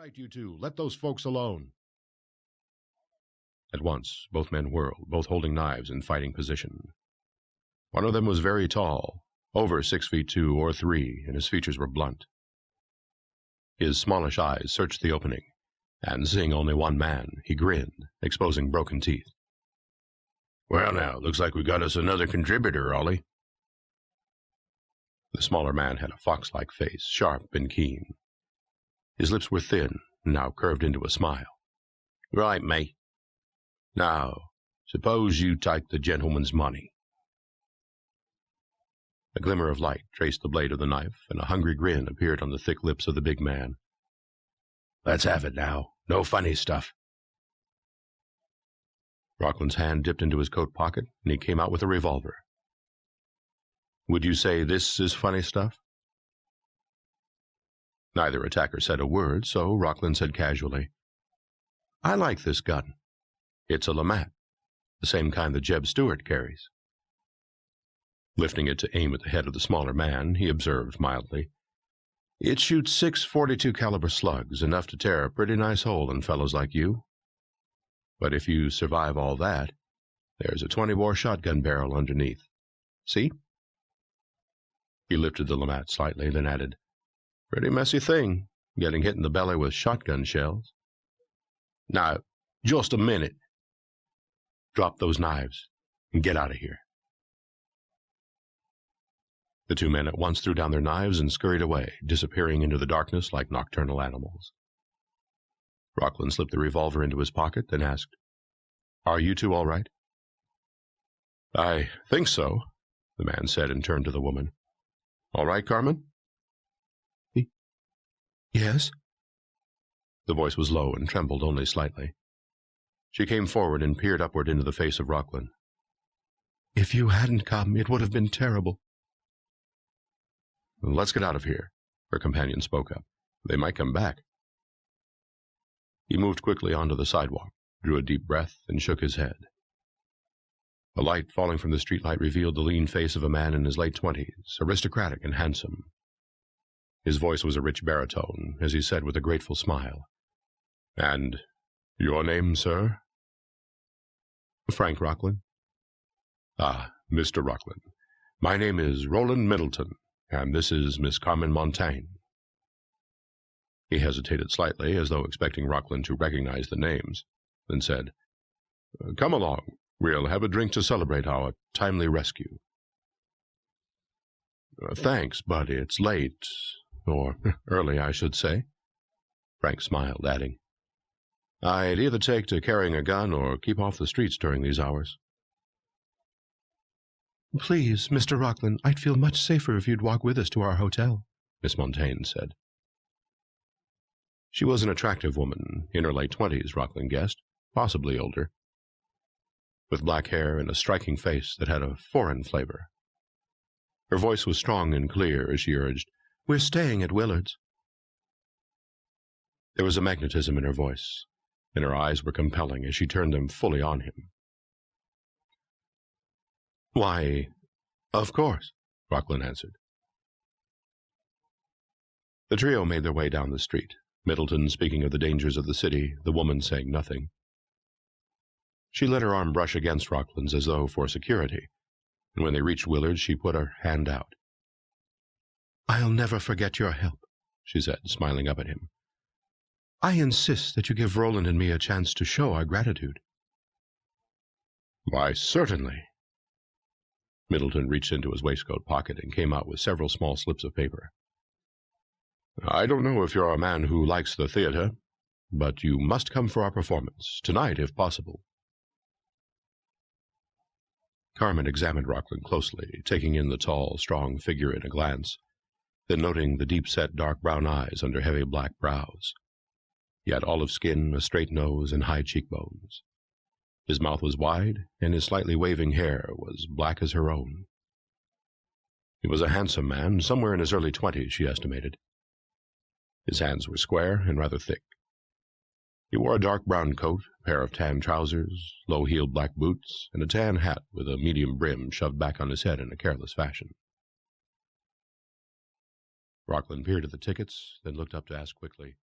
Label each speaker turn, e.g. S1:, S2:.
S1: right, you two. Let those folks alone. At once, both men whirled, both holding knives in fighting position. One of them was very tall, over 6'2" or 3", and his features were blunt. His smallish eyes searched the opening, and seeing only one man, he grinned, exposing broken teeth. "Well now, looks like we got us another contributor, Ollie." The smaller man had a fox-like face, sharp and keen. His lips were thin, now curved into a smile. "Right, mate. Now, suppose you take the gentleman's money." A glimmer of light traced the blade of the knife, and a hungry grin appeared on the thick lips of the big man. "Let's have it now. No funny stuff." Rocklin's hand dipped into his coat pocket, and he came out with a revolver. "Would you say this is funny stuff?" Neither attacker said a word, so Rocklin said casually, "I like this gun. It's a Lamat, the same kind that Jeb Stewart carries." Lifting it to aim at the head of the smaller man, he observed mildly, "It shoots 6 .42 caliber slugs, enough to tear a pretty nice hole in fellows like you. But if you survive all that, there's a 20-bore shotgun barrel underneath. See?" He lifted the Lamat slightly, then added, "Pretty messy thing, getting hit in the belly with shotgun shells. Now, just a minute. Drop those knives and get out of here." The two men at once threw down their knives and scurried away, disappearing into the darkness like nocturnal animals. Rocklin slipped the revolver into his pocket, then asked, "Are you two all right?" "I think so," the man said, and turned to the woman. "All right, Carmen?"
S2: "Yes?"
S1: The voice was low and trembled only slightly. She came forward and peered upward into the face of Rocklin.
S2: "If you hadn't come, it would have been terrible."
S1: "Let's get out of here," her companion spoke up. "They might come back." He moved quickly onto the sidewalk, drew a deep breath, and shook his head. A light falling from the streetlight revealed the lean face of a man in his late 20s, aristocratic and handsome. His voice was a rich baritone, as he said with a grateful smile, "And your name, sir?"
S2: "Frank Rocklin."
S1: "Ah, Mr. Rocklin. My name is Roland Middleton, and this is Miss Carmen Montaigne." He hesitated slightly, as though expecting Rocklin to recognize the names, then said, "Come along. We'll have a drink to celebrate our timely rescue." "Thanks, but it's late, or early, I should say." Frank smiled, adding, "I'd either take to carrying a gun or keep off the streets during these hours."
S2: "Please, Mr. Rocklin, I'd feel much safer if you'd walk with us to our hotel,"
S1: Miss Montaigne said. She was an attractive woman, in her late 20s, Rocklin guessed, possibly older, with black hair and a striking face that had a foreign flavor. Her voice was strong and clear as she urged, "We're staying at Willard's." There was a magnetism in her voice, and her eyes were compelling as she turned them fully on him. "Why, of course," Rocklin answered. The trio made their way down the street, Middleton speaking of the dangers of the city, the woman saying nothing. She let her arm brush against Rocklin's as though for security, and when they reached Willard's, she put her hand out. "I'll never forget your help," she said, smiling up at him. "I insist that you give Roland and me a chance to show our gratitude." "Why, certainly." Middleton reached into his waistcoat pocket and came out with several small slips of paper. "I don't know if you're a man who likes the theater, but you must come for our performance, tonight if possible." Carmen examined Rocklin closely, taking in the tall, strong figure in a glance, then noting the deep-set dark brown eyes under heavy black brows. He had olive skin, a straight nose, and high cheekbones. His mouth was wide, and his slightly waving hair was black as her own. He was a handsome man, somewhere in his early 20s, she estimated. His hands were square and rather thick. He wore a dark brown coat, a pair of tan trousers, low-heeled black boots, and a tan hat with a medium brim shoved back on his head in a careless fashion. Rocklin peered at the tickets, then looked up to ask quickly,